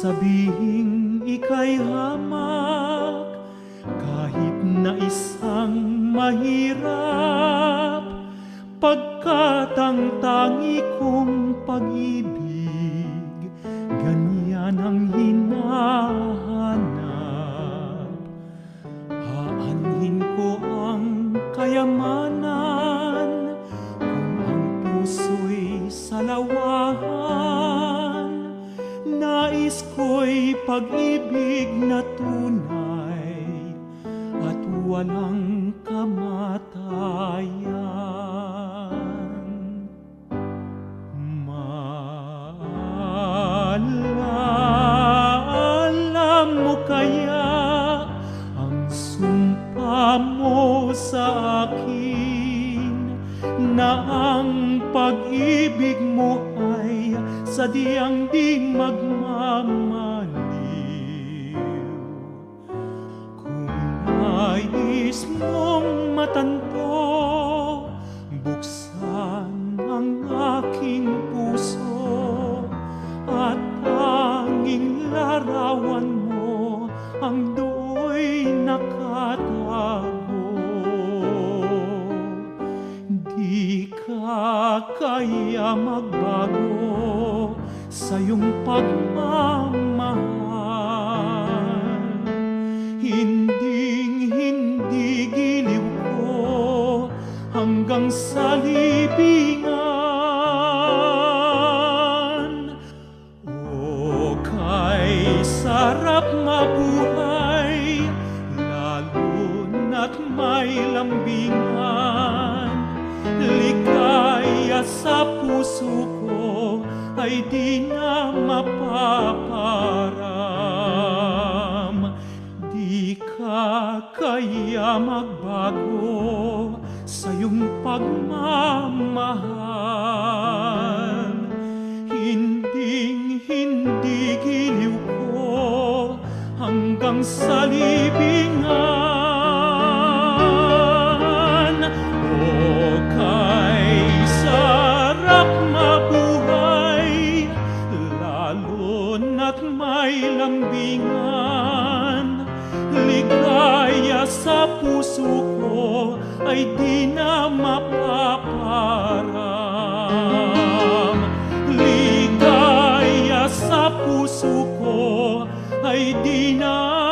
sabihing ika'y hamak, kahit na isang mahirap, pagkat ang tangi kong pag-ibig, ganyan ang hinahanap. Aanhin ko ang kayamanan, kung ang puso'y salawahan. Nais ko'y pag-ibig na tunay at walang kamatayan. Maalala mo kaya ang sumpa mo sa akin, na ang pag-ibig mo ay sadyang di magmamaliw. Kung nais mong matanto, buksan ang aking puso, at tanging larawan mo ang do'y nakatago. Di ka kaya magbago sa iyong pagmamahal. Hinding-hindi giliw ko hanggang sa libingan. O kay sarap mabuhay, lalo na't may lambingan. Ligaya sa puso ko ay di na mapaparam. Di ka kaya magbago sa iyong pagmamahal. Hinding-hindi giliw ko hanggang sa libingan. O kay sarap mabuhay, lalo na't may lambingan. Ligaya sa puso ko ay di na mapaparam. Ligaya sa puso ko ay di na